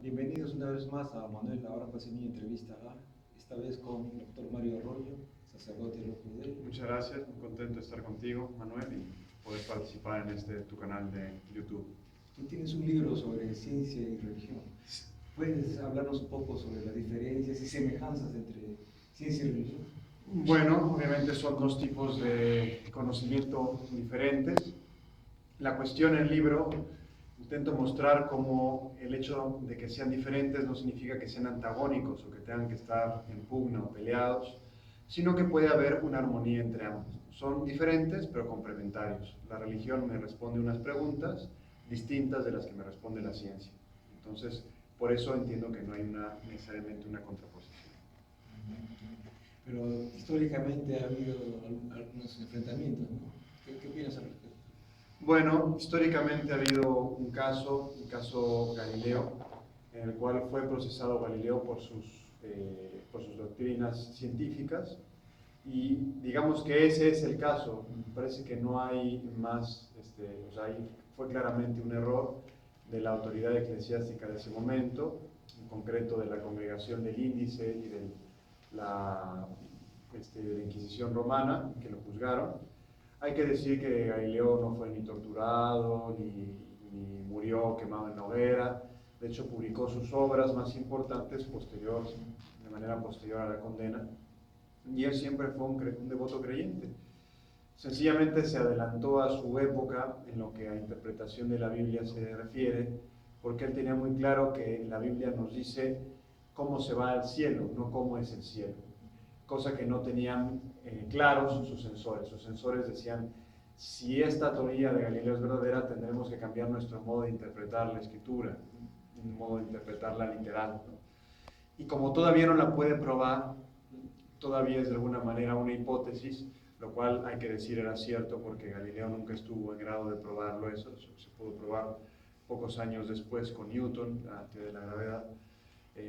Bienvenidos una vez más a Manuel Ahora Pasenilla Entrevista A, esta vez con el doctor Mario Arroyo, sacerdote de Rocudel. Muchas gracias, muy contento de estar contigo, Manuel, y poder participar en tu canal de YouTube. Tú tienes un libro sobre ciencia y religión. ¿Puedes hablarnos un poco sobre las diferencias y semejanzas entre ciencia y religión? Bueno, obviamente son dos tipos de conocimiento diferentes. La cuestión en el libro, intento mostrar cómo el hecho de que sean diferentes no significa que sean antagónicos o que tengan que estar en pugna o peleados, sino que puede haber una armonía entre ambos. Son diferentes pero complementarios. La religión me responde unas preguntas distintas de las que me responde la ciencia. Entonces, por eso entiendo que no hay necesariamente una contraposición. Pero históricamente ha habido algunos enfrentamientos, ¿no? ¿Qué opinas al respecto? Bueno, históricamente ha habido un caso Galileo, en el cual fue procesado Galileo por sus doctrinas científicas, y digamos que ese es el caso. Me parece que no hay más, ahí fue claramente un error de la autoridad eclesiástica de ese momento, en concreto de la Congregación del Índice y de la Inquisición romana, que lo juzgaron. Hay que decir que Galileo no fue ni torturado, ni murió quemado en la hoguera. De hecho, publicó sus obras más importantes de manera posterior a la condena. Y él siempre fue un devoto creyente. Sencillamente se adelantó a su época en lo que a interpretación de la Biblia se refiere, porque él tenía muy claro que la Biblia nos dice cómo se va al cielo, no cómo es el cielo. Cosa que no tenían claros sus censores. Sus censores decían, si esta teoría de Galileo es verdadera, tendremos que cambiar nuestro modo de interpretar la escritura, un modo de interpretarla literal, ¿no? Y como todavía no la puede probar, todavía es de alguna manera una hipótesis, lo cual hay que decir era cierto porque Galileo nunca estuvo en grado de probarlo. Eso se pudo probar pocos años después con Newton, la teoría de la gravedad.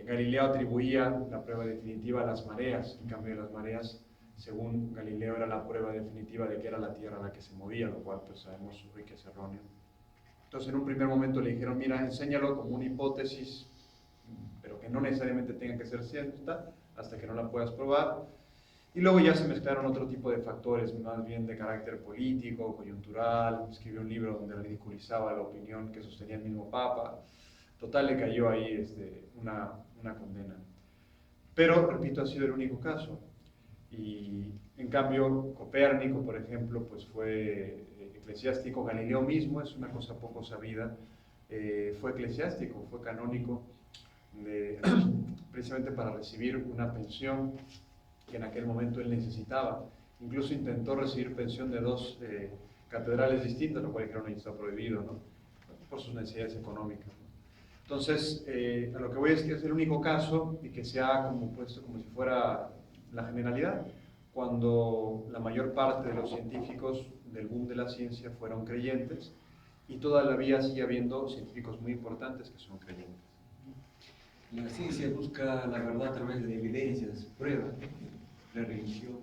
Galileo atribuía la prueba definitiva a las mareas. En cambio, las mareas, según Galileo, era la prueba definitiva de que era la Tierra la que se movía, lo cual pues sabemos hoy que es erróneo. Entonces, en un primer momento le dijeron, mira, enséñalo como una hipótesis, pero que no necesariamente tenga que ser cierta hasta que no la puedas probar. Y luego ya se mezclaron otro tipo de factores, más bien de carácter político, coyuntural. Escribió un libro donde ridiculizaba la opinión que sostenía el mismo Papa. Total, le cayó ahí una condena. Pero, repito, ha sido el único caso. Y en cambio, Copérnico, por ejemplo, pues fue eclesiástico. Galileo mismo, es una cosa poco sabida, fue eclesiástico, fue canónico, precisamente para recibir una pensión que en aquel momento él necesitaba. Incluso intentó recibir pensión de dos catedrales distintas, lo cual dijeron que está prohibido, ¿no? Por sus necesidades económicas. Entonces, a lo que voy es que es el único caso y que se ha como puesto como si fuera la generalidad, cuando la mayor parte de los científicos del boom de la ciencia fueron creyentes, y todavía sigue habiendo científicos muy importantes que son creyentes. La ciencia busca la verdad a través de evidencias, pruebas. La religión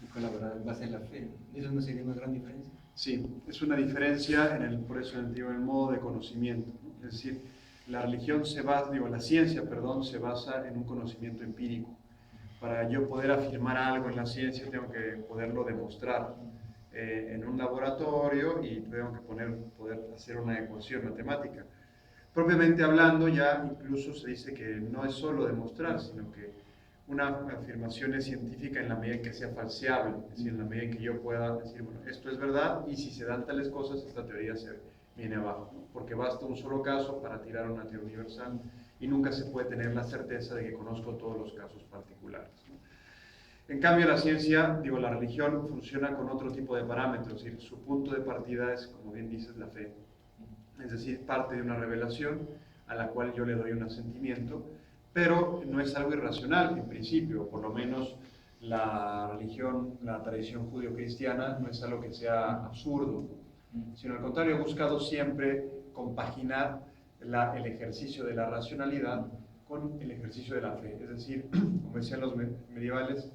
busca la verdad en base en la fe. ¿Eso no sería una gran diferencia? Sí, es una diferencia, por eso digo, en el modo de conocimiento, ¿no? Es decir, la ciencia, se basa en un conocimiento empírico. Para yo poder afirmar algo en la ciencia tengo que poderlo demostrar en un laboratorio, y tengo que poder hacer una ecuación matemática. Propiamente hablando, ya incluso se dice que no es solo demostrar, sino que una afirmación es científica en la medida en que sea falseable, es decir, en la medida en que yo pueda decir, bueno, esto es verdad, y si se dan tales cosas, esta teoría se viene abajo, ¿no? Porque basta un solo caso para tirar una teoría universal, y nunca se puede tener la certeza de que conozco todos los casos particulares, ¿no? En cambio, la ciencia, la religión, funciona con otro tipo de parámetros, es decir, su punto de partida es, como bien dices, la fe. Es decir, parte de una revelación a la cual yo le doy un asentimiento, pero no es algo irracional en principio. Por lo menos la religión, la tradición judío-cristiana, no es algo que sea absurdo, sino al contrario, ha buscado siempre compaginar el ejercicio de la racionalidad con el ejercicio de la fe. Es decir, como decían los medievales,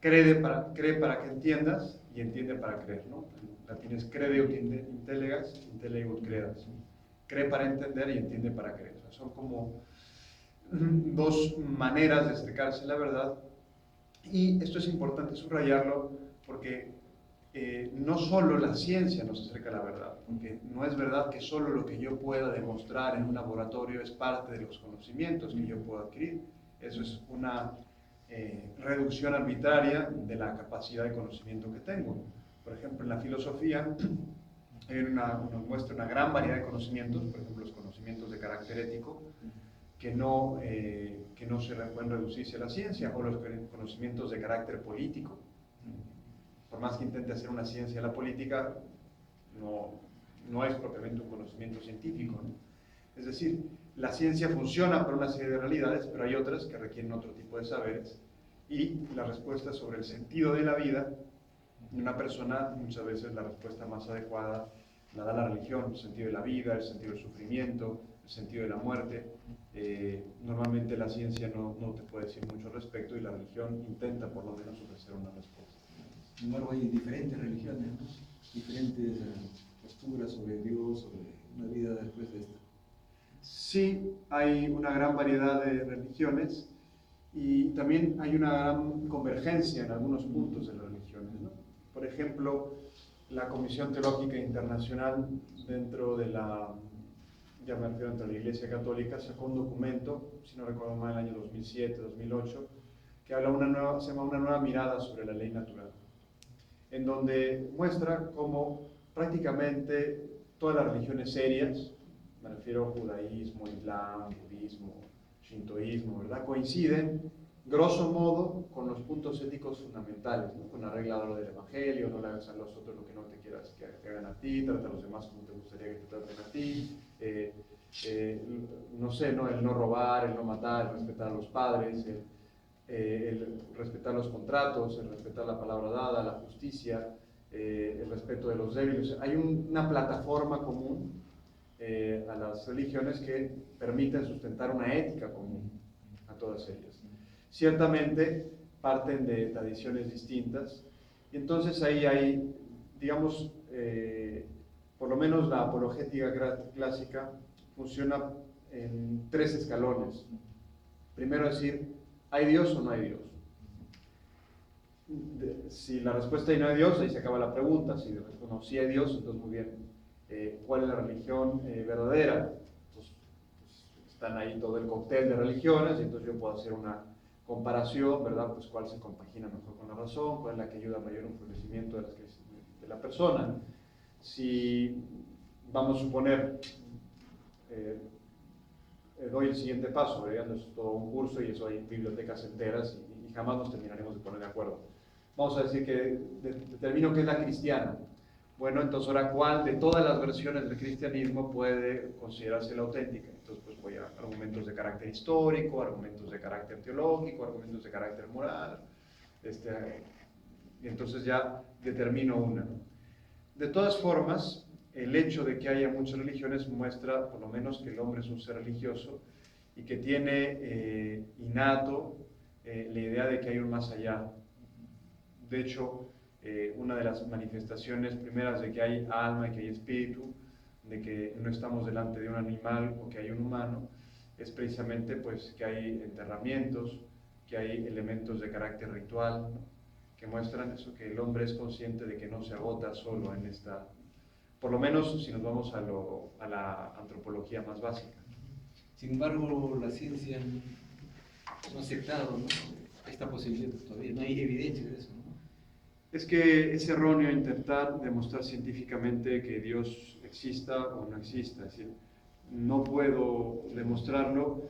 cree para que entiendas, y entiende para creer, ¿no? En latín es crede ut intellegas, intellegut credas. cree para entender y entiende para creer. O sea, son como dos maneras de acercarse a la verdad, y esto es importante subrayarlo porque no solo la ciencia nos acerca a la verdad, porque no es verdad que solo lo que yo pueda demostrar en un laboratorio es parte de los conocimientos que yo puedo adquirir. Eso es una reducción arbitraria de la capacidad de conocimiento que tengo. Por ejemplo, en la filosofía nos muestra una gran variedad de conocimientos, por ejemplo, los conocimientos de carácter ético, que no se pueden reducirse a la ciencia, o los conocimientos de carácter político. Por más que intente hacer una ciencia de la política, no es propiamente un conocimiento científico, ¿no? Es decir, la ciencia funciona para una serie de realidades, pero hay otras que requieren otro tipo de saberes, y la respuesta sobre el sentido de la vida de una persona, muchas veces la respuesta más adecuada la da la religión: el sentido de la vida, el sentido del sufrimiento, el sentido de la muerte. Normalmente la ciencia no te puede decir mucho al respecto, y la religión intenta por lo menos ofrecer una respuesta. Sin embargo, hay diferentes religiones, ¿no? Diferentes posturas sobre Dios, sobre una vida después de esta. Sí, hay una gran variedad de religiones, y también hay una gran convergencia en algunos puntos de las religiones, ¿no? Por ejemplo, la Comisión Teológica Internacional, dentro de ya me refiero entre la Iglesia Católica, sacó un documento, si no recuerdo mal, el año 2007, 2008, que habla se llama Una nueva mirada sobre la ley natural, en donde muestra cómo prácticamente todas las religiones serias, me refiero a judaísmo, islam, budismo, shintoísmo, ¿verdad?, coinciden grosso modo con los puntos éticos fundamentales, ¿no? Con la regla de oro del evangelio: no le hagas a los otros lo que no te quieras que te hagan a ti, trata a los demás como te gustaría que te traten a ti, no sé, ¿no? El no robar, el no matar, el respetar a los padres, el respetar los contratos, el respetar la palabra dada, la justicia, el respeto de los débiles. Hay una plataforma común a las religiones que permiten sustentar una ética común a todas ellas. Ciertamente parten de tradiciones distintas, y entonces ahí hay, digamos, por lo menos la apologética clásica funciona en tres escalones. Primero, decir: ¿hay Dios o no hay Dios? Si la respuesta es no hay Dios, ahí se acaba la pregunta. Si no, sí hay Dios, entonces muy bien. ¿Cuál es la religión verdadera? Entonces, pues, están ahí todo el cóctel de religiones, y entonces yo puedo hacer una comparación, ¿verdad? Pues cuál se compagina mejor con la razón, cuál es la que ayuda a mayor enfurecimiento de la persona. Si vamos a suponer, doy el siguiente paso, ¿verdad? Es todo un curso, y eso hay bibliotecas enteras, y jamás nos terminaremos de poner de acuerdo. Vamos a decir que determino qué es la cristiana. Bueno, entonces ahora, ¿cuál de todas las versiones del cristianismo puede considerarse la auténtica? Entonces pues voy a argumentos de carácter histórico, argumentos de carácter teológico, argumentos de carácter moral, y entonces ya determino una, ¿no? De todas formas, el hecho de que haya muchas religiones muestra por lo menos que el hombre es un ser religioso, y que tiene innato la idea de que hay un más allá. De hecho, una de las manifestaciones primeras de que hay alma y que hay espíritu, de que no estamos delante de un animal o que hay un humano, es precisamente pues que hay enterramientos, que hay elementos de carácter ritual, ¿no?, que muestran eso, que el hombre es consciente de que no se agota solo en esta, por lo menos si nos vamos a la antropología más básica. Sin embargo, la ciencia no ha aceptado, ¿no?, esta posibilidad todavía, no hay evidencia de eso, ¿no? Es que es erróneo intentar demostrar científicamente que Dios exista o no exista. Es decir, no puedo demostrarlo.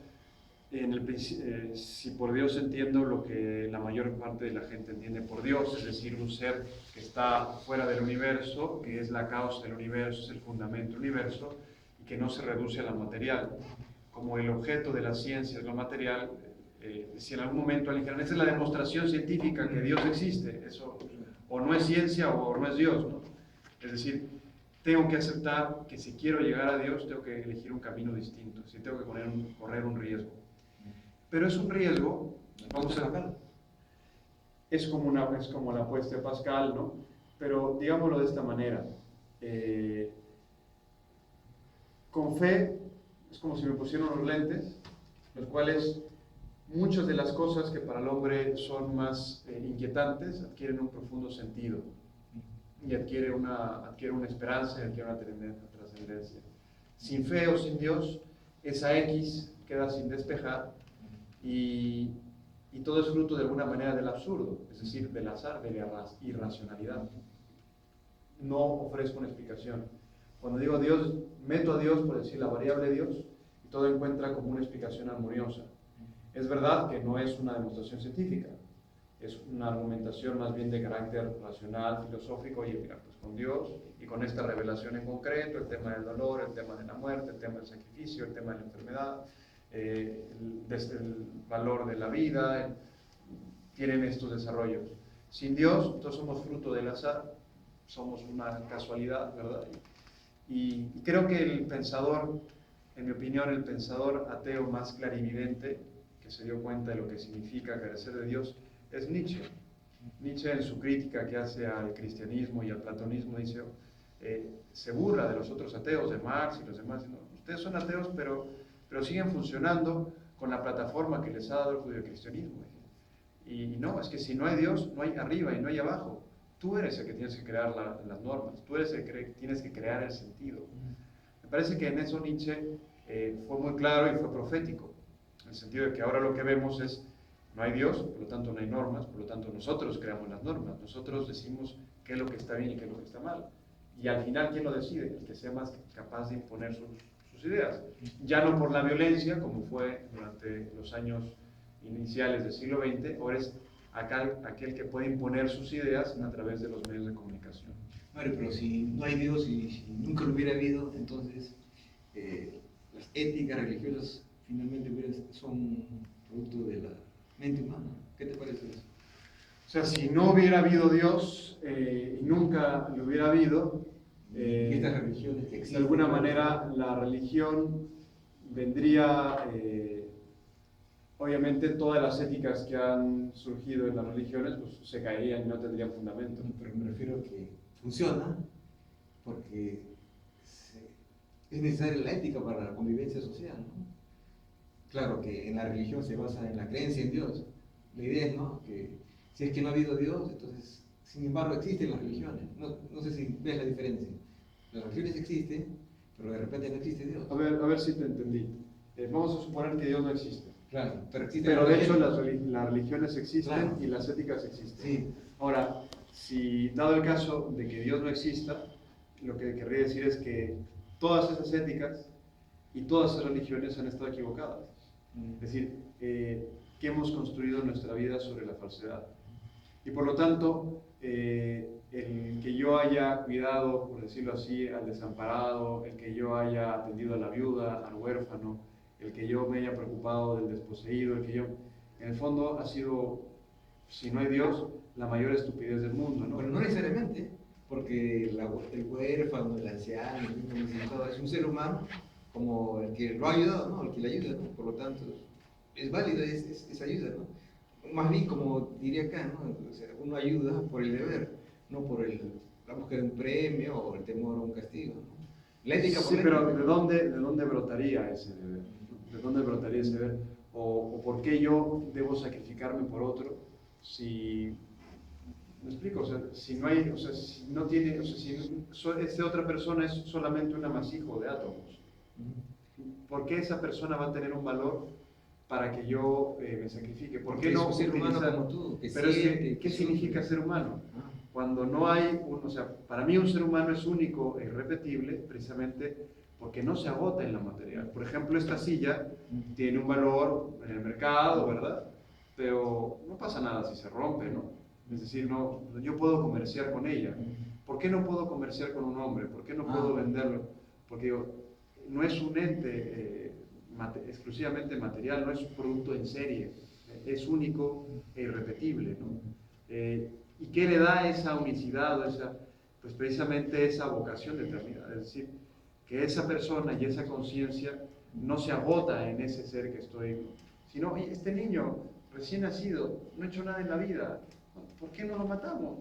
Si por Dios entiendo lo que la mayor parte de la gente entiende por Dios, es decir, un ser que está fuera del universo, que es la causa del universo, es el fundamento del universo, y que no se reduce a lo material. Como el objeto de la ciencia es lo material, si en algún momento alguien dijera: esa es la demostración científica que Dios existe, eso o no es ciencia o no es Dios, ¿no? Es decir, tengo que aceptar que si quiero llegar a Dios tengo que elegir un camino distinto, si tengo que correr un riesgo. Pero es un riesgo, es como la apuesta de Pascal, ¿no? Pero digámoslo de esta manera: con fe es como si me pusieran unos lentes, los cuales muchas de las cosas que para el hombre son más inquietantes adquieren un profundo sentido y adquiere una esperanza y adquiere una trascendencia. Sin fe o sin Dios, esa X queda sin despejar y todo es fruto de alguna manera del absurdo, es decir, del azar, de la irracionalidad. No ofrezco una explicación. Cuando digo Dios, meto a Dios, por decir la variable Dios, y todo encuentra como una explicación armoniosa. Es verdad que no es una demostración científica, es una argumentación más bien de carácter racional, filosófico. Oye, mira, pues con Dios y con esta revelación en concreto, el tema del dolor, el tema de la muerte, el tema del sacrificio, el tema de la enfermedad, desde el valor de la vida, tienen estos desarrollos. Sin Dios, entonces somos fruto del azar, somos una casualidad, ¿verdad? Y creo que el pensador, en mi opinión, el pensador ateo más clarividente, que se dio cuenta de lo que significa carecer de Dios, es Nietzsche. Nietzsche, en su crítica que hace al cristianismo y al platonismo, dice, se burla de los otros ateos, de Marx y los demás, diciendo, ustedes son ateos, pero siguen funcionando con la plataforma que les ha dado el judeocristianismo. Y no, es que si no hay Dios, no hay arriba y no hay abajo. Tú eres el que tienes que crear las normas, tú eres el que tienes que crear el sentido. Me parece que en eso Nietzsche fue muy claro y fue profético, en el sentido de que ahora lo que vemos es, no hay Dios, por lo tanto no hay normas, por lo tanto nosotros creamos las normas, nosotros decimos qué es lo que está bien y qué es lo que está mal. Y al final, ¿quién lo decide? El que sea más capaz de imponer sus ideas. Ya no por la violencia, como fue durante los años iniciales del siglo XX, ahora es aquel que puede imponer sus ideas a través de los medios de comunicación. Bueno, pero si no hay Dios y si nunca lo hubiera habido, entonces las éticas religiosas finalmente son producto de la mente humana. ¿Qué te parece eso? O sea, si no hubiera habido Dios y nunca lo hubiera habido, estas religiones que existen, de alguna manera la religión vendría, obviamente todas las éticas que han surgido en las religiones pues, se caerían y no tendrían fundamento. Pero me refiero a que funciona porque es necesaria la ética para la convivencia social, ¿no? Claro que en la religión se basa en la creencia en Dios. La idea es, ¿no?, que si es que no ha habido Dios, entonces, sin embargo, existen las religiones. No sé si ves la diferencia. Las religiones existen, pero de repente no existe Dios. A ver si te entendí. Vamos a suponer que Dios no existe. Claro, pero de hecho las religiones existen, claro, y las éticas existen. Sí. Ahora, si dado el caso de que Dios no exista, lo que querría decir es que todas esas éticas y todas esas religiones han estado equivocadas. Es decir, que hemos construido nuestra vida sobre la falsedad. Y por lo tanto, el que yo haya cuidado, por decirlo así, al desamparado, el que yo haya atendido a la viuda, al huérfano, el que yo me haya preocupado del desposeído, el que yo, en el fondo, ha sido, si no hay Dios, la mayor estupidez del mundo, ¿no? Pero no necesariamente, porque el huérfano, el anciano, el niño necesitado es un ser humano como el que lo ha ayudado, ¿no? El que le ayuda, ¿no? Por lo tanto, es válido esa ayuda, ¿no? Más bien, como diría acá, ¿no? O sea, uno ayuda por el deber, no por la búsqueda de un premio o el temor a un castigo, ¿no? La ética sí, pero ¿de dónde brotaría ese deber? ¿De dónde brotaría ese deber? ¿O por qué yo debo sacrificarme por otro si... ¿Me explico? O sea, si no hay, o sea, si no tiene, o sea, si esta otra persona es solamente un amasijo de átomos, ¿por qué esa persona va a tener un valor para que yo me sacrifique? ¿Por qué no es un ser humano como tú? Pero es que, ¿qué significa ser humano? Cuando no hay, o sea, para mí un ser humano es único e irrepetible precisamente porque no se agota en la material. Por ejemplo, esta silla tiene un valor en el mercado, ¿verdad? Pero no pasa nada si se rompe, ¿no? Es decir, no, yo puedo comerciar con ella. ¿Por qué no puedo comerciar con un hombre? ¿Por qué no puedo venderlo? Porque no es un ente exclusivamente material, no es un producto en serie, es único e irrepetible, ¿no? ¿Y qué le da esa unicidad, pues precisamente esa vocación de eternidad? Es decir, que esa persona y esa conciencia no se agota en ese ser que estoy, sino, este niño recién nacido, no ha hecho nada en la vida, ¿por qué no lo matamos?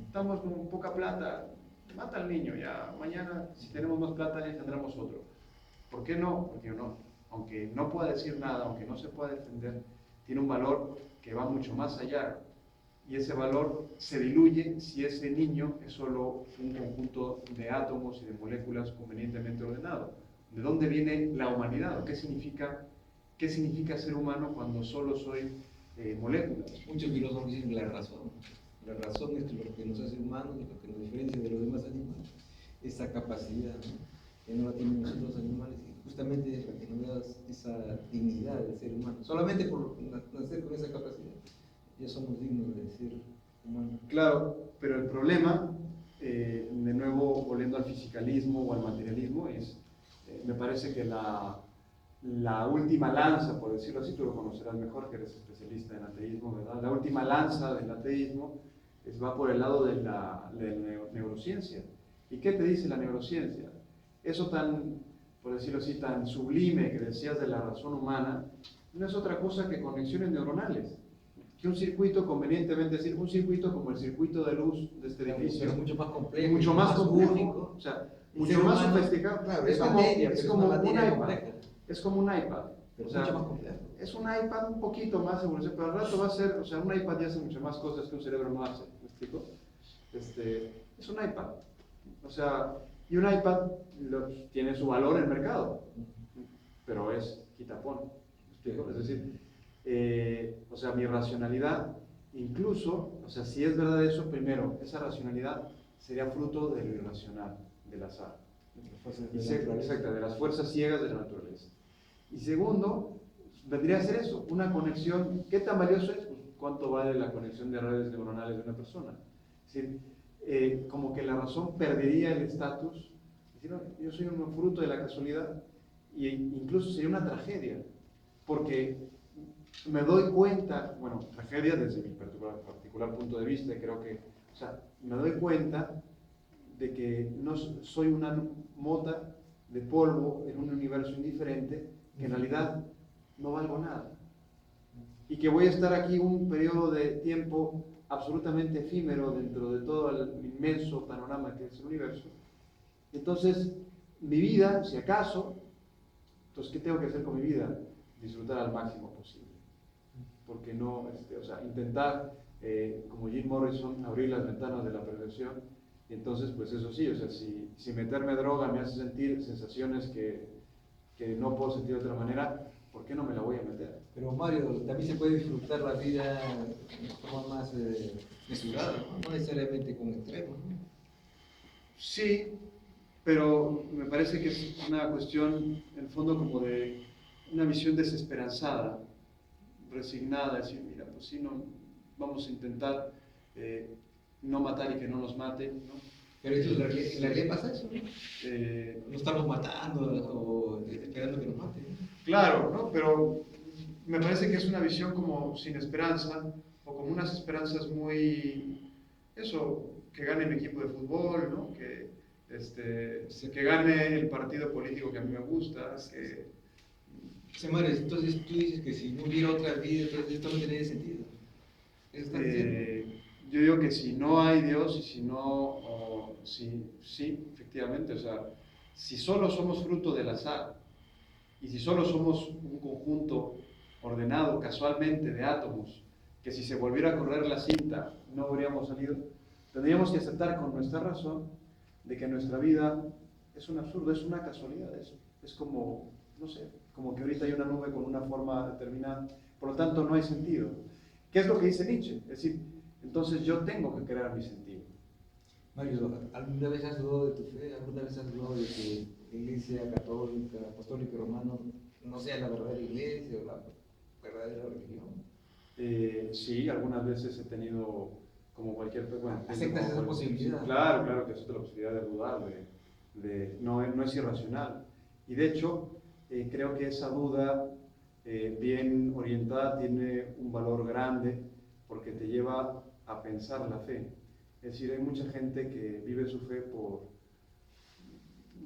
Estamos con poca plata, mata al niño, ya mañana si tenemos más plata ya tendremos otro. ¿Por qué no? Porque uno, aunque no pueda decir nada, aunque no se pueda defender, tiene un valor que va mucho más allá. Y ese valor se diluye si ese niño es solo un conjunto de átomos y de moléculas convenientemente ordenado. ¿De dónde viene la humanidad? ¿Qué significa ser humano cuando solo soy moléculas? Muchos filósofos dicen la razón. La razón es lo que nos hace humanos, lo que nos diferencia de los demás animales. Esa capacidad, ¿no? Que no la tienen los otros animales, y justamente es la que nos da esa dignidad de ser humano. Solamente por nacer con esa capacidad, ya somos dignos de ser humanos. Claro, pero el problema, de nuevo volviendo al fisicalismo o al materialismo, es, me parece que la última lanza, por decirlo así, tú lo conocerás mejor que eres especialista en ateísmo, ¿verdad? La última lanza del ateísmo va por el lado de la neurociencia. ¿Y qué te dice la neurociencia? Eso tan, por decirlo así, tan sublime que decías de la razón humana, no es otra cosa que conexiones neuronales. Que un circuito, convenientemente decir, un circuito como el circuito de luz de este edificio. Pero mucho más complejo. Mucho más complejo, único. o sea, mucho más sofisticado. Claro, es como un iPad. Compleja. Es como un iPad. Pero o sea, mucho más complejo. es un iPad un poquito más evolucionado, pero al rato va a ser, o sea, un iPad ya hace mucho más cosas que un cerebro no hace. ¿Me explico? Es un iPad. O sea, y un iPad tiene su valor en el mercado, pero es quitapón. ¿Me explico? Es decir, o sea, mi racionalidad, incluso, o sea, si es verdad eso, primero, esa racionalidad sería fruto de lo irracional, del azar. Exacto, de las fuerzas ciegas de la naturaleza. Y segundo, vendría a ser eso, una conexión. ¿Qué tan valioso es? Pues, ¿cuánto vale la conexión de redes neuronales de una persona? Es decir, como que la razón perdería el estatus. Decir, no, yo soy un fruto de la casualidad, e incluso sería una tragedia, porque me doy cuenta, bueno, tragedia desde mi particular punto de vista, y creo que, o sea, me doy cuenta de que no soy una mota de polvo en un universo indiferente, que en realidad no valgo nada. Y que voy a estar aquí un periodo de tiempo absolutamente efímero dentro de todo el inmenso panorama que es el universo. Entonces, mi vida, si acaso, entonces, ¿qué tengo que hacer con mi vida? Disfrutar al máximo posible. Porque no, o sea, intentar, como Jim Morrison, abrir las ventanas de la perversión. Y entonces, pues eso sí, o sea, si meterme droga me hace sentir sensaciones que no puedo sentir de otra manera, ¿por qué no me la voy a meter? Pero Mario, también se puede disfrutar la vida de forma más mesurada, ¿no? No necesariamente con extremos, ¿no? Sí, pero me parece que es una cuestión, en el fondo, como de una visión desesperanzada, resignada, decir, mira, pues sí, no, vamos a intentar no matar y que no nos maten, ¿no? Pero en la realidad pasa eso, ¿no? No estamos matando o esperando que nos maten, ¿no? Claro, ¿no? Pero me parece que es una visión como sin esperanza, o como unas esperanzas muy, eso, que gane mi equipo de fútbol, ¿no? Que gane el partido político que a mí me gusta, que... Mario, entonces tú dices que si no hubiera otra vida, entonces esto no tendría sentido. ¿Eso está diciendo? Yo digo que si no hay Dios y si no, sí, efectivamente, o sea, si solo somos fruto del azar y si solo somos un conjunto ordenado casualmente de átomos, que si se volviera a correr la cinta no habríamos salido, tendríamos que aceptar con nuestra razón de que nuestra vida es un absurdo, es una casualidad, es como, no sé, como que ahorita hay una nube con una forma determinada, por lo tanto no hay sentido. ¿Qué es lo que dice Nietzsche? Es decir, entonces yo tengo que crear mi sentido. Mario, ¿alguna vez has dudado de tu fe? ¿Alguna vez has dudado de que la Iglesia Católica, Apostólica y Romana no sea la verdadera iglesia o la verdadera religión? Sí, algunas veces he tenido, como cualquier persona... ¿Aceptas esa posibilidad? Sí, claro que acepto la posibilidad de dudar, no es irracional. Y de hecho, creo que esa duda bien orientada tiene un valor grande porque te lleva a pensar la fe. Es decir, hay mucha gente que vive su fe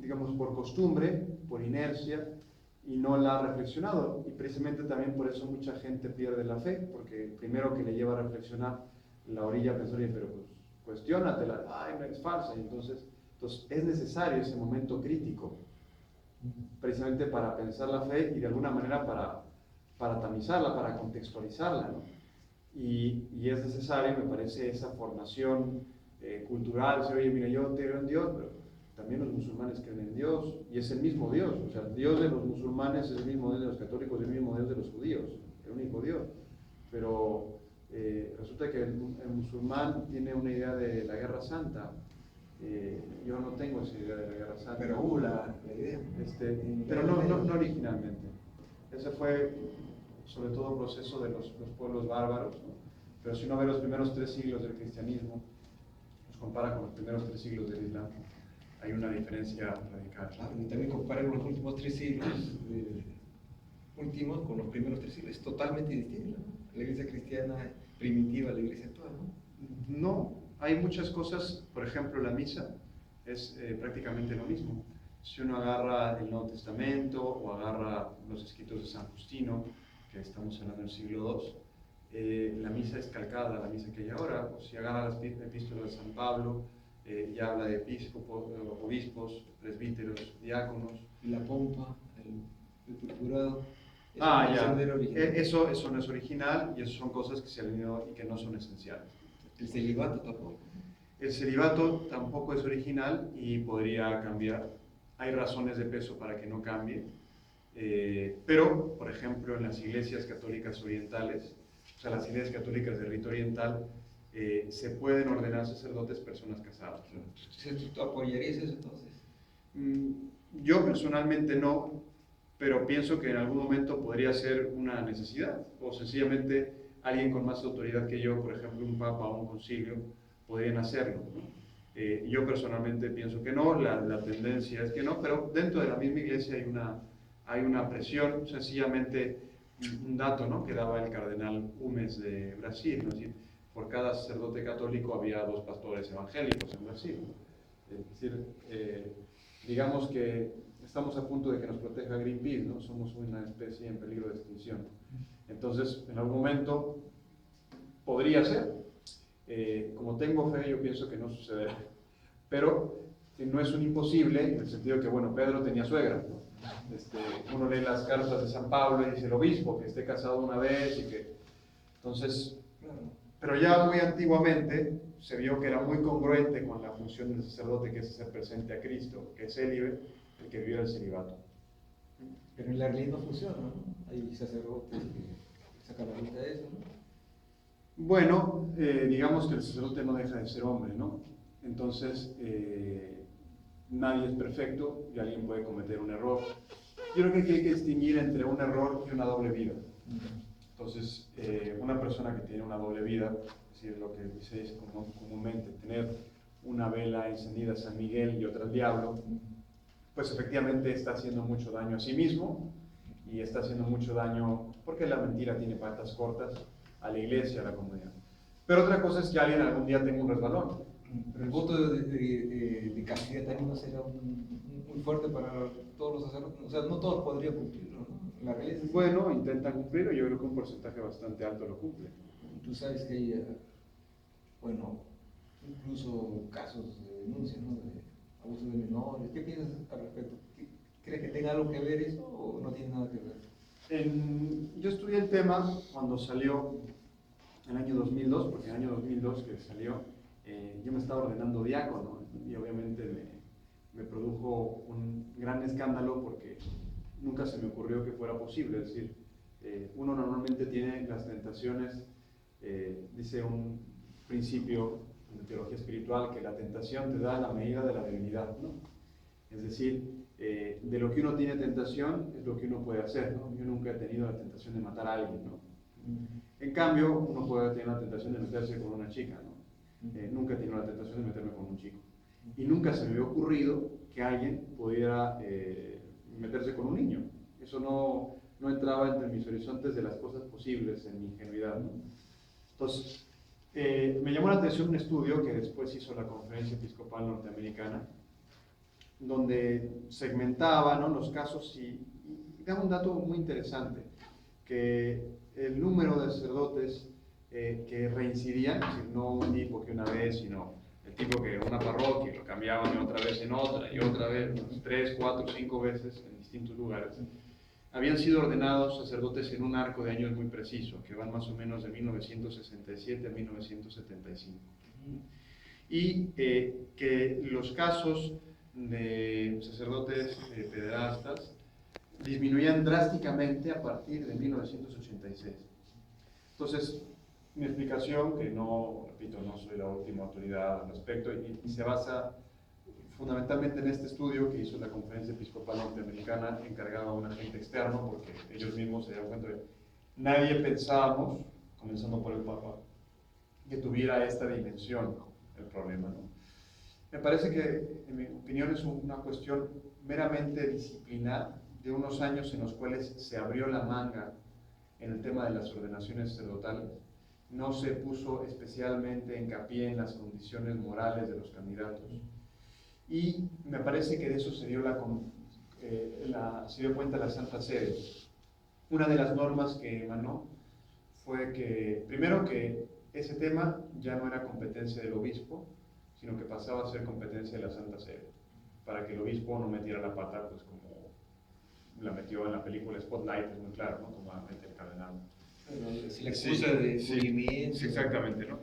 digamos, por costumbre, por inercia, y no la ha reflexionado. Y precisamente también por eso mucha gente pierde la fe, porque primero que le lleva a reflexionar, la orilla a pensar, pero pues cuestiónatela, ay, no es falsa. Y entonces es necesario ese momento crítico precisamente para pensar la fe y de alguna manera para tamizarla, para contextualizarla, ¿no? Y es necesaria, me parece, esa formación cultural. Decir, oye, mira, yo creo en Dios, pero también los musulmanes creen en Dios, y es el mismo Dios. O sea, el Dios de los musulmanes es el mismo Dios de los católicos, es el mismo Dios de los judíos, el único Dios. Pero resulta que el musulmán tiene una idea de la Guerra Santa. Yo no tengo esa idea de la Guerra Santa. Pero hubo la idea. Pero no originalmente. Ese fue sobre todo un proceso de los pueblos bárbaros, ¿no? Pero si uno ve los primeros 3 siglos del cristianismo, los compara con los primeros 3 siglos del Islam, hay una diferencia radical. Claro, y también comparar los últimos 3 siglos últimos con los primeros 3 siglos, es totalmente distinto, ¿no? La iglesia cristiana primitiva, la iglesia actual, ¿no? No, hay muchas cosas, por ejemplo, la misa es prácticamente lo mismo. Si uno agarra el Nuevo Testamento o agarra los escritos de San Justino, que estamos hablando del siglo II, la misa es calcada a la misa que hay ahora. O si agarra las epístolas de San Pablo, ya habla de obispos, presbíteros, diáconos. Y la pompa, el purpurado. Ya. Eso no es original, y eso son cosas que se han ido y que no son esenciales. El celibato tampoco. El celibato tampoco es original y podría cambiar. Hay razones de peso para que no cambie. Pero, por ejemplo, en las iglesias católicas orientales, o sea, las iglesias católicas de rito oriental, se pueden ordenar sacerdotes personas casadas. ¿Tú apoyarías eso entonces? Yo personalmente no, pero pienso que en algún momento podría ser una necesidad, o sencillamente alguien con más autoridad que yo, por ejemplo un papa o un concilio, podrían hacerlo, ¿no? Yo personalmente pienso que no, la tendencia es que no, pero dentro de la misma iglesia hay una presión. Sencillamente un dato, ¿no?, que daba el cardenal Humes de Brasil, ¿no? Es decir, por cada sacerdote católico había 2 pastores evangélicos en Brasil, ¿no? Es decir, digamos que estamos a punto de que nos proteja Greenpeace, ¿no? Somos una especie en peligro de extinción. Entonces, en algún momento podría ser. Como tengo fe, yo pienso que no sucederá. Pero no es un imposible, en el sentido de que, bueno, Pedro tenía suegra, ¿no? Uno lee las cartas de San Pablo y dice el obispo que esté casado una vez y que... Entonces, pero ya muy antiguamente se vio que era muy congruente con la función del sacerdote, que es hacer presente a Cristo, que es célibe, el que viviera el celibato. Pero en la realidad no funciona, ¿no? Hay sacerdotes que sacan la vista de eso, ¿no? Bueno, digamos que el sacerdote no deja de ser hombre, ¿no? Entonces, nadie es perfecto y alguien puede cometer un error. Yo creo que hay que distinguir entre un error y una doble vida. Entonces, una persona que tiene una doble vida, es decir, lo que dice comúnmente, tener una vela encendida a San Miguel y otra al diablo, pues efectivamente está haciendo mucho daño a sí mismo y está haciendo mucho daño, porque la mentira tiene patas cortas, a la iglesia, a la comunidad. Pero otra cosa es que alguien algún día tenga un resbalón. Pero el voto de castidad también no será muy fuerte para todos los sacerdotes. O sea, no todos podrían cumplirlo, ¿no? La realidad es... Bueno, intentan cumplirlo, yo creo que un porcentaje bastante alto lo cumple. Tú sabes que hay, bueno, incluso casos de denuncia, ¿no?, de abuso de menores. ¿Qué piensas al respecto? ¿Crees que tenga algo que ver eso o no tiene nada que ver? Yo estudié el tema cuando salió en el año 2002, porque en el año 2002 que salió, yo me estaba ordenando diácono y obviamente me produjo un gran escándalo porque nunca se me ocurrió que fuera posible. Es decir, uno normalmente tiene las tentaciones, dice un principio de teología espiritual, que la tentación te da la medida de la debilidad, ¿no? Es decir, de lo que uno tiene tentación es lo que uno puede hacer, ¿no? Yo nunca he tenido la tentación de matar a alguien, ¿no? En cambio, uno puede tener la tentación de meterse con una chica, ¿no? Nunca he tenido la tentación de meterme con un chico. Y nunca se me había ocurrido que alguien pudiera meterse con un niño. Eso no entraba entre mis horizontes de las cosas posibles en mi ingenuidad, ¿no? Entonces, me llamó la atención un estudio que después hizo la Conferencia Episcopal Norteamericana, donde segmentaba, ¿no?, los casos y daba un dato muy interesante, que el número de sacerdotes que reincidían, es decir, no un tipo que una vez, sino el tipo que en una parroquia lo cambiaban y otra vez en otra, y otra vez, 3, 4, 5 veces en distintos lugares, habían sido ordenados sacerdotes en un arco de años muy preciso, que van más o menos de 1967 a 1975. Y que los casos de sacerdotes pederastas disminuían drásticamente a partir de 1986. Entonces, mi explicación, que no, repito, no soy la última autoridad al respecto, y se basa fundamentalmente en este estudio que hizo la Conferencia Episcopal Norteamericana, encargada a un agente externo, porque ellos mismos se dieron cuenta de que nadie pensábamos, comenzando por el Papa, que tuviera esta dimensión el problema, ¿no? Me parece que, en mi opinión, es una cuestión meramente disciplinar de unos años en los cuales se abrió la manga en el tema de las ordenaciones sacerdotales. No se puso especialmente hincapié en las condiciones morales de los candidatos. Y me parece que de eso se dio cuenta la Santa Sede. Una de las normas que emanó fue que, primero, que ese tema ya no era competencia del obispo, sino que pasaba a ser competencia de la Santa Sede, para que el obispo no metiera la pata, pues como la metió en la película Spotlight, es muy claro, ¿no? Como mete el cardenal. Si la excusa de movimiento. Sí, exactamente, ¿no?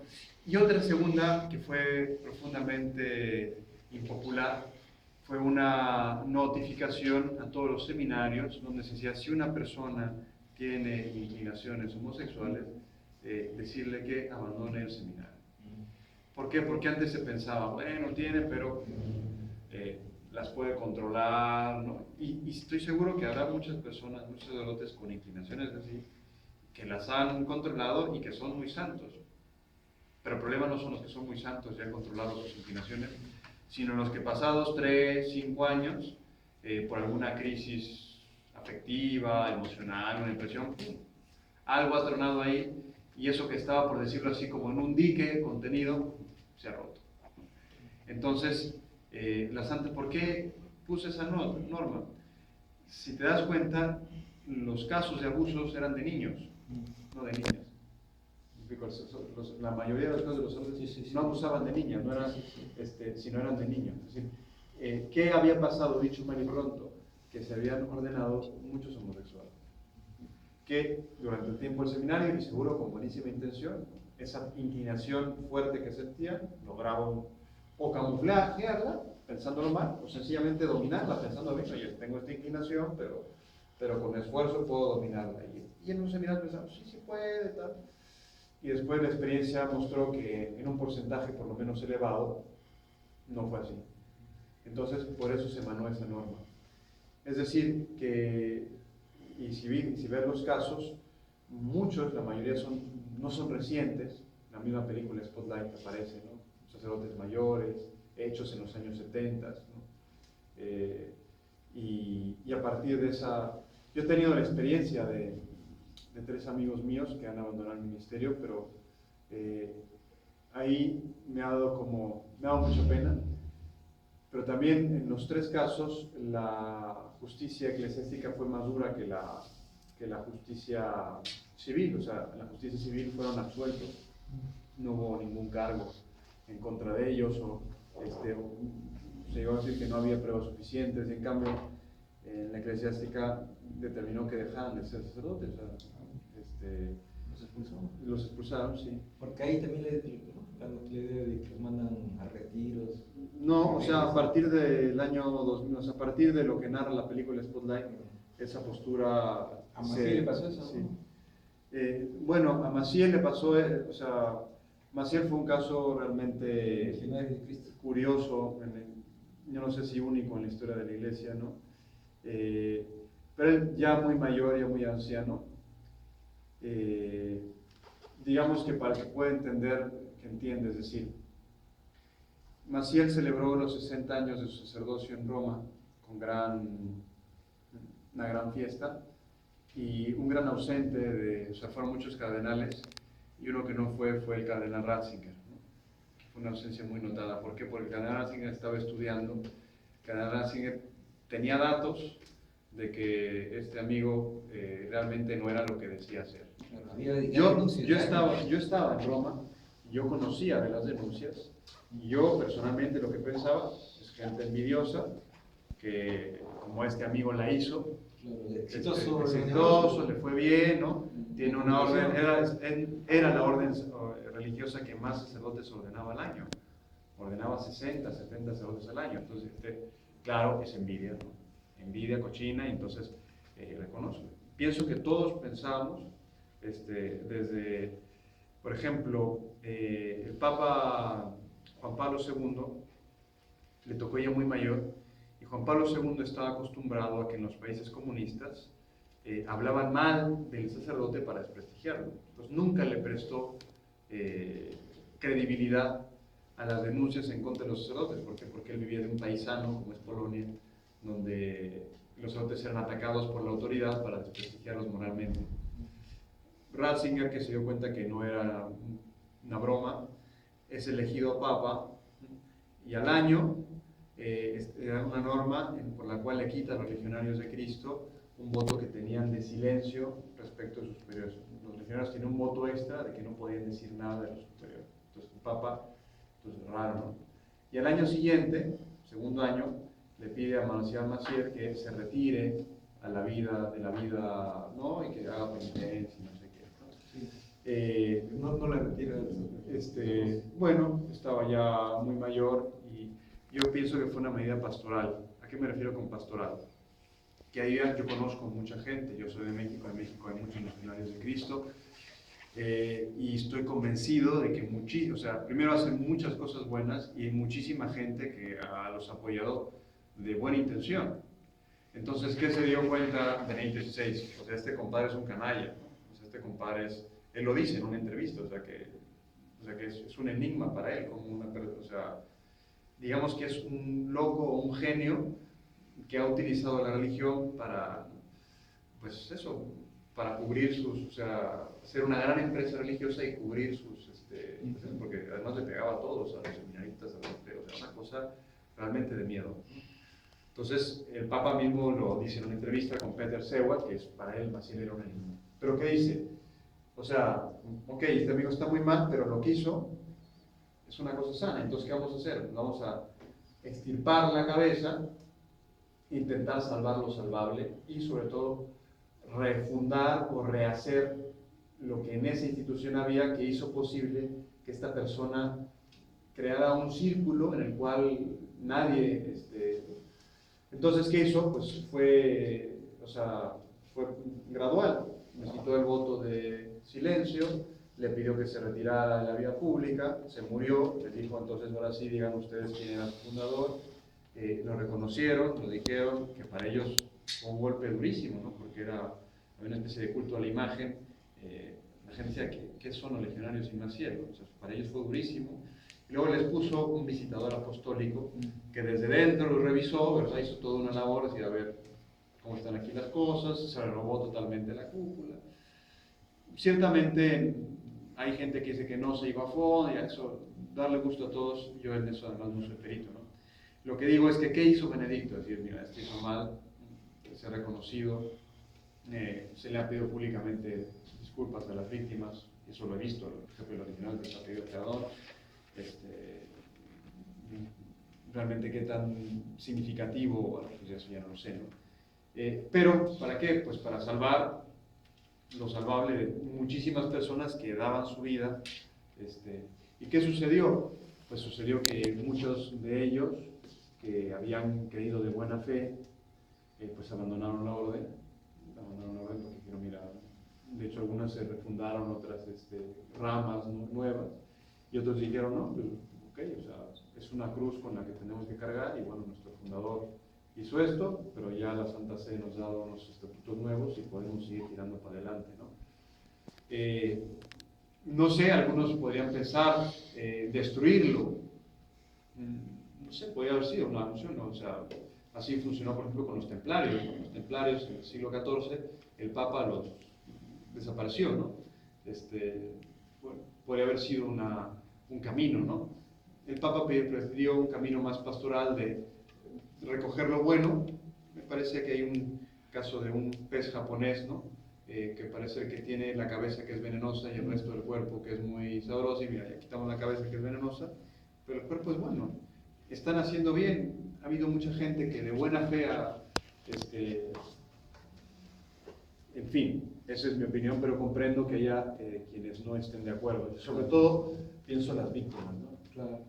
Y otra segunda, que fue profundamente impopular, fue una notificación a todos los seminarios donde se decía, si una persona tiene inclinaciones homosexuales, decirle que abandone el seminario. ¿Por qué? Porque antes se pensaba, bueno, tiene, pero las puede controlar, ¿no? Y estoy seguro que habrá muchas personas, muchos sacerdotes con inclinaciones así, que las han controlado y que son muy santos. Pero el problema no son los que son muy santos y han controlado sus inclinaciones, sino los que pasados 3, 5 años, por alguna crisis afectiva, emocional, una impresión, algo ha tronado ahí, y eso que estaba, por decirlo así, como en un dique contenido, se ha roto. Entonces, la Santa, ¿por qué puse esa norma? Si te das cuenta, los casos de abusos eran de niños, no de niñas. La mayoría de los casos de los sacerdotes no abusaban de niñas, no eran, sino eran de niños. Es decir, ¿qué había pasado, dicho mal y pronto? Que se habían ordenado muchos homosexuales, que durante el tiempo del seminario, y seguro con buenísima intención, esa inclinación fuerte que sentían, lograban o camuflajearla, pensándolo mal, o sencillamente dominarla, pensando bien, oye, tengo esta inclinación, pero con esfuerzo puedo dominarla. Y en un seminario pensamos, sí, sí puede, tal. Y después la experiencia mostró que en un porcentaje por lo menos elevado, no fue así. Entonces, por eso se emanó esa norma. Es decir, que, y si ves los casos, muchos, la mayoría no son recientes. La misma película Spotlight aparece, ¿no? Sacerdotes mayores, hechos en los años 70, ¿no? Y a partir de esa, yo he tenido la experiencia de 3 amigos míos que han abandonado el ministerio, pero ahí me ha dado mucha pena, pero también en los 3 casos la justicia eclesiástica fue más dura que la justicia civil. O sea, en la justicia civil fueron absueltos, no hubo ningún cargo en contra de ellos, o se llegó a decir que no había pruebas suficientes, y en cambio en la eclesiástica determinó que dejaban de ser sacerdotes. Los expulsaron, sí. Porque ahí también la noticias de que los mandan a retiros. No, o sea, a partir del año 2000, o sea, a partir de lo que narra la película Spotlight, esa postura... ¿A Maciel le pasó eso? Sí. Bueno, a Maciel le pasó, o sea, Maciel fue un caso realmente curioso, yo no sé si único en la historia de la iglesia, ¿no? Pero él ya muy mayor, ya muy anciano, digamos que para que pueda entender, que entiende, es decir, Maciel celebró los 60 años de su sacerdocio en Roma con una gran fiesta, y un gran ausente, o sea, fueron muchos cardenales, y uno que no fue el cardenal Ratzinger, ¿no? Fue una ausencia muy notada. ¿Por qué? Porque el cardenal Ratzinger estaba estudiando, el cardenal Ratzinger tenía datos de que este amigo realmente no era lo que decía ser. Yo estaba en Roma, yo conocía de las denuncias, y yo personalmente lo que pensaba es gente envidiosa, que como este amigo la hizo, exitoso, le fue bien, ¿no? Tiene una orden, era la orden religiosa que más sacerdotes ordenaba al año, ordenaba 60, 70 sacerdotes al año, entonces claro, es envidia, ¿no? Envidia cochina, y entonces reconozco. Pienso que todos pensamos, desde, por ejemplo, el Papa Juan Pablo II, le tocó ya muy mayor, y Juan Pablo II estaba acostumbrado a que en los países comunistas hablaban mal del sacerdote para desprestigiarlo. Entonces nunca le prestó credibilidad a las denuncias en contra de los sacerdotes. ¿Por qué? Porque él vivía de un país sano, como es Polonia, donde los sacerdotes eran atacados por la autoridad para desprestigiarlos moralmente. Ratzinger, que se dio cuenta que no era una broma, es elegido papa, y al año era una norma por la cual le quita a los legionarios de Cristo un voto que tenían de silencio respecto a sus superiores. Los legionarios tienen un voto extra de que no podían decir nada de los superiores. Entonces el papa, entonces raro, ¿no? Y al año siguiente, segundo año, le pide a Marcial Macier que se retire a la vida, ¿no? Y que haga penitencia y no sé qué, ¿no? No le retira. Bueno, estaba ya muy mayor, y yo pienso que fue una medida pastoral. ¿A qué me refiero con pastoral? Que ahí yo conozco mucha gente, yo soy de México, en México hay muchos legionarios de Cristo, y estoy convencido de que primero hacen muchas cosas buenas, y hay muchísima gente que los ha apoyado de buena intención. Entonces, ¿qué se dio cuenta Benedicto XVI? O sea, este compadre es un canalla, ¿no? O sea, este compadre él lo dice en una entrevista, o sea que es un enigma para él, como una persona, o sea, digamos que es un loco o un genio que ha utilizado la religión para, pues eso, para cubrir o sea, hacer una gran empresa religiosa y cubrir porque además le pegaba a todos, a los seminaristas, a los ateos, era una cosa realmente de miedo. Entonces, el Papa mismo lo dice en una entrevista con Peter Seward, que para él Maciel era un enigma. ¿Pero qué dice? O sea, ok, este amigo está muy mal, pero lo que hizo es una cosa sana. Entonces, ¿qué vamos a hacer? Vamos a extirpar la cabeza, intentar salvar lo salvable, y sobre todo refundar o rehacer lo que en esa institución había, que hizo posible que esta persona creara un círculo en el cual nadie... Entonces, ¿qué hizo? Pues fue gradual. Necesitó el voto de silencio, le pidió que se retirara de la vida pública, se murió, les dijo: entonces ahora sí digan ustedes quién era su fundador. Lo reconocieron, lo dijeron, que para ellos fue un golpe durísimo, ¿no? Porque había una especie de culto a la imagen. La gente decía: ¿qué son los legionarios sin Maciel? O sea, para ellos fue durísimo. Y luego les puso un visitador apostólico que desde dentro lo revisó, ¿verdad? Hizo toda una labor, decir, a ver cómo están aquí las cosas, se renovó totalmente la cúpula. Ciertamente hay gente que dice que no se iba a fondo, y a eso, darle gusto a todos, yo en eso además no soy perito, ¿no? Lo que digo es que, ¿qué hizo Benedicto? Es decir, mira, esto hizo mal, se ha reconocido, se le ha pedido públicamente disculpas a las víctimas, eso lo he visto, por ejemplo, el original que se ha pedido perdón. Realmente qué tan significativo, bueno, pues eso ya no lo sé, ¿no? Pero, ¿para qué? Pues para salvar lo salvable de muchísimas personas que daban su vida. ¿Y qué sucedió? Pues sucedió que muchos de ellos, que habían creído de buena fe, pues abandonaron la orden porque dijeron, mira, de hecho algunas se refundaron, otras ramas nuevas, y otros dijeron, no, pues ok, o sea, es una cruz con la que tenemos que cargar, y bueno, nuestro fundador hizo esto, pero ya la Santa Sede nos ha dado unos estatutos nuevos y podemos seguir tirando para adelante, ¿no? No sé, algunos podrían pensar destruirlo. No sé, podría haber sido una opción, ¿no? O sea, así funcionó, por ejemplo, con los templarios. Los templarios en el siglo XIV, el Papa los desapareció, ¿no? Bueno, podría haber sido un camino, ¿no? El Papa prefirió un camino más pastoral de recoger lo bueno. Me parece que hay un caso de un pez japonés, ¿no? que parece que tiene la cabeza que es venenosa y el resto del cuerpo que es muy sabroso, y mira, ya quitamos la cabeza que es venenosa, pero el cuerpo es bueno. Están haciendo bien. Ha habido mucha gente que de buena fe en fin, esa es mi opinión, pero comprendo que haya quienes no estén de acuerdo. Sobre todo pienso en las víctimas, ¿no? Claro.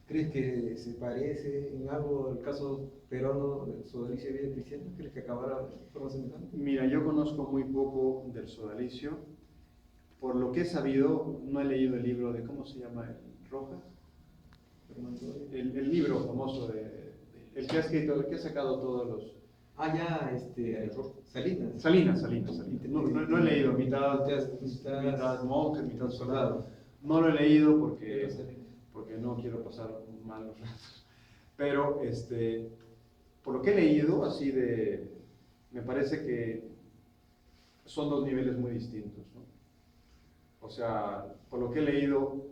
¿Crees que se parece en algo al caso peruano de Sodalicio Vida Cristiana? ¿Crees que acabará de forma semejante? Mira, yo conozco muy poco del sodalicio. Por lo que he sabido, no he leído el libro de, ¿cómo se llama? ¿Rojas? El libro famoso el que ha escrito, el que ha sacado todos los... Salinas. Salinas. No he leído, mitad monjes, mitad soldado. No lo he leído porque no quiero pasar malos ratos. Pero por lo que he leído, me parece que son dos niveles muy distintos, ¿no? O sea, por lo que he leído,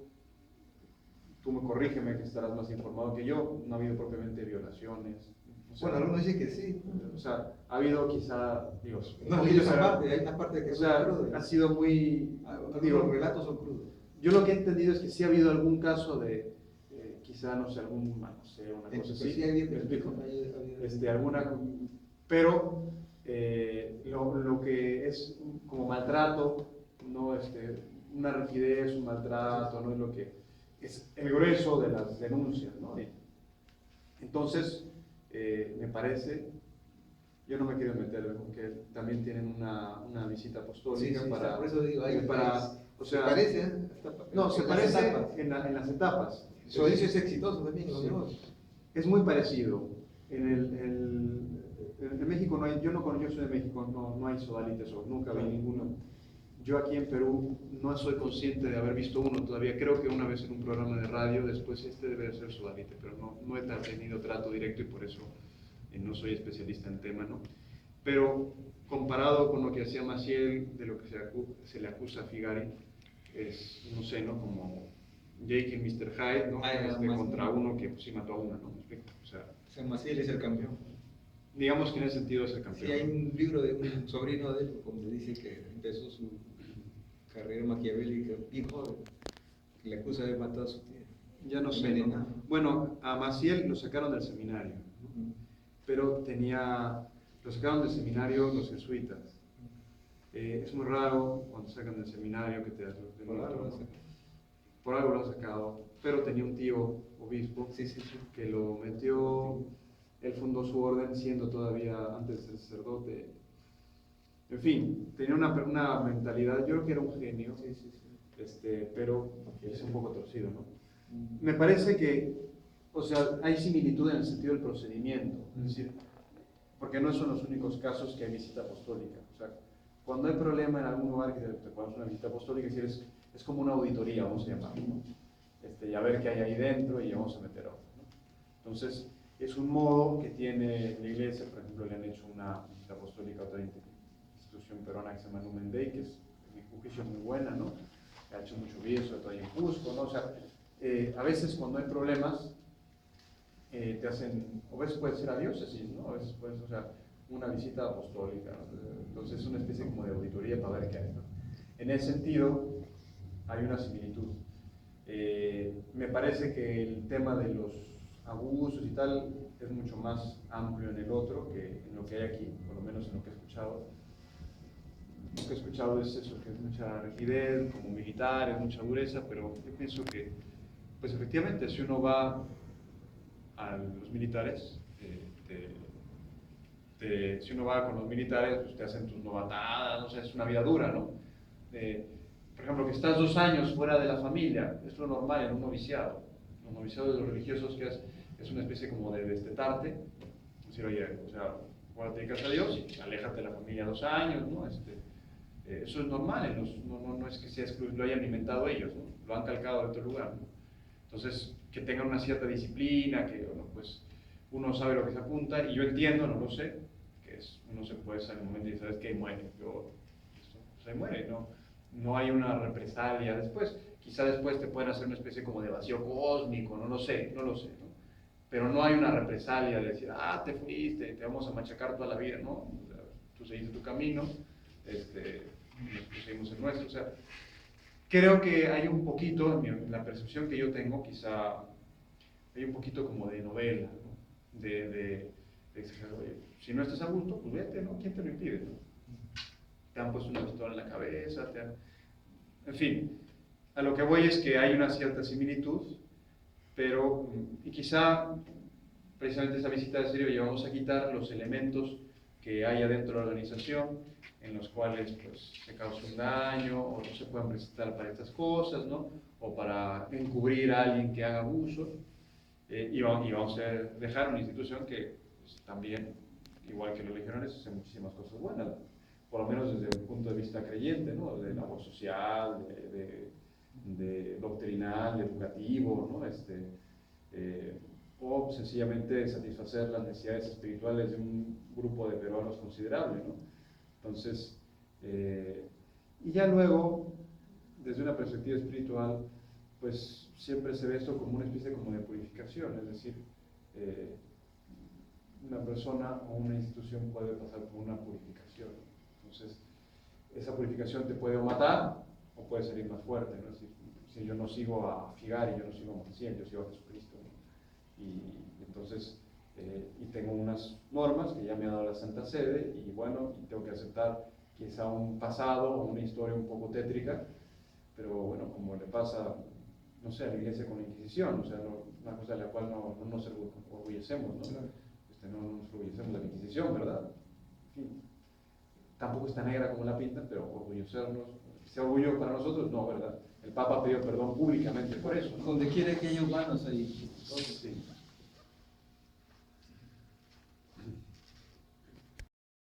tú me corrígeme que estarás más informado que yo, no ha habido propiamente violaciones. O sea, Bueno, algunos dicen que sí. O sea, ha habido quizá, digo, no, hay una parte que o sea, ha sido muy... Los relatos son crudos. Yo lo que he entendido es que sí ha habido algún caso de, quizá, no sé, una cosa así. Sí, ¿me explico? Alguna... Pero lo que es como maltrato, no una rigidez, un maltrato, no es lo que es el grueso de las denuncias, ¿no? Entonces, me parece, yo no me quiero meter, porque también tienen una visita apostólica para... Por eso digo, o sea, se parece, no, se parece en las etapas. Sodalicio es exitoso también, sí. Es muy parecido. En México no hay, yo soy de México, no hay sodalites, o nunca vi ninguno. Yo aquí en Perú no soy consciente de haber visto uno todavía. Creo que una vez en un programa de radio, después debe de ser sodalite, pero no he tenido trato directo y por eso no soy especialista en el tema, ¿no? Pero comparado con lo que hacía Maciel, de lo que se le acusa a Figari, es, no sé, ¿no? Como Jake y Mr. Hyde, ¿no? Contra uno que pues, sí mató a una, ¿no? O sea, Maciel es el campeón. Digamos que en ese sentido es el campeón. Sí, hay un libro de un sobrino de él, donde dice que empezó su carrera maquiavélica bien joven, que le acusa de haber matado a su tía. Ya no sé, ¿no? Bueno, a Maciel lo sacaron del seminario, ¿no? Pero lo sacaron del seminario los jesuitas. Es muy raro cuando sacan del seminario que te por algo lo han sacado, pero tenía un tío obispo que lo metió, él fundó su orden siendo todavía antes de ser sacerdote. En fin, tenía una mentalidad, yo creo que era un genio, pero es un poco torcido, ¿no? Me parece que, o sea, hay similitud en el sentido del procedimiento, es decir, porque no son los únicos casos que hay visita apostólica. O sea, cuando hay problema en algún lugar que te podamos una visita apostólica, es como una auditoría, vamos a llamarlo, ¿no? Y a ver qué hay ahí dentro y vamos a meter otro, ¿no? Entonces, es un modo que tiene la iglesia. Por ejemplo, le han hecho una visita apostólica a otra institución peruana que se llama Numen Dei, que es, en mi juicio, muy buena, ¿no? Ha hecho mucho bien, sobre todo ahí en Cusco, ¿no? O sea, a veces cuando hay problemas, te hacen, o veces puede ser a diócesis, ¿no? A veces puede ser, o sea, una visita apostólica, ¿no? Entonces es una especie como de auditoría para ver qué hay, ¿no? En ese sentido, hay una similitud. Me parece que el tema de los abusos y tal es mucho más amplio en el otro que en lo que hay aquí, por lo menos en lo que he escuchado. Lo que he escuchado es eso, que es mucha rigidez, como militar, es mucha dureza, pero yo pienso que, pues efectivamente, si uno va a los militares, si uno va con los militares, pues te hacen tus novatadas, o sea, es una vida dura, ¿no? Por ejemplo, que estás 2 años fuera de la familia, es lo normal en un noviciado. Los noviciados de los religiosos, que es una especie como de destetarte, decir, oye, o sea, ahora te dedicas a Dios y aléjate de la familia 2 años, ¿no? Eso es normal, no es que lo hayan inventado ellos, ¿no? Lo han calcado de otro lugar, ¿no? Entonces, que tengan una cierta disciplina, que bueno, pues uno sabe lo que se apunta, y yo entiendo, no lo sé, que uno se puede salir en un momento y sabes que muere, se muere, no hay una represalia después. Quizá después te pueden hacer una especie como de vacío cósmico, no lo sé, ¿no? Pero no hay una represalia de decir, te fuiste, te vamos a machacar toda la vida, ¿no? O sea, tú seguiste tu camino, nos pusimos el nuestro. O sea, creo que hay un poquito, en la percepción que yo tengo, quizá hay un poquito como de novela, ¿no? de exagerar, oye, si no estás a gusto, pues vete, ¿no? ¿Quién te lo impide, no? Te han puesto una pistola en la cabeza, en fin, a lo que voy es que hay una cierta similitud, pero, y quizá precisamente esa visita de Sirio, vamos a quitar los elementos que hay adentro de la organización, en los cuales pues, se causa un daño, o no se pueden presentar para estas cosas, ¿no? O para encubrir a alguien que haga abusos, y vamos a dejar una institución que pues, también, igual que los legionarios, hace muchísimas cosas buenas, por lo menos desde el punto de vista creyente, ¿no? De labor social, de doctrinal, educativo, ¿no? O sencillamente satisfacer las necesidades espirituales de un grupo de peruanos considerable, ¿no? Entonces, y ya luego, desde una perspectiva espiritual, pues siempre se ve esto como una especie como de purificación, es decir, una persona o una institución puede pasar por una purificación. Entonces, esa purificación te puede matar o puede salir más fuerte, ¿no? Es decir, si yo no sigo a Figari, yo no sigo a Montesinos, yo sigo a Jesucristo, ¿no? Y entonces, y tengo unas normas que ya me ha dado la Santa Sede, y bueno, y tengo que aceptar quizá un pasado o una historia un poco tétrica, pero bueno, como le pasa, no sé, a la Iglesia con la Inquisición, o sea, una cosa de la cual no nos orgullecemos, ¿no? Claro. No nos orgullecemos de la Inquisición, ¿verdad? En fin, tampoco es tan negra como la pintan, pero orgullecernos, ¿sea orgullo para nosotros? No, ¿verdad? El Papa pidió perdón públicamente por eso, ¿no? Donde quiera que haya humanos hay. Sí.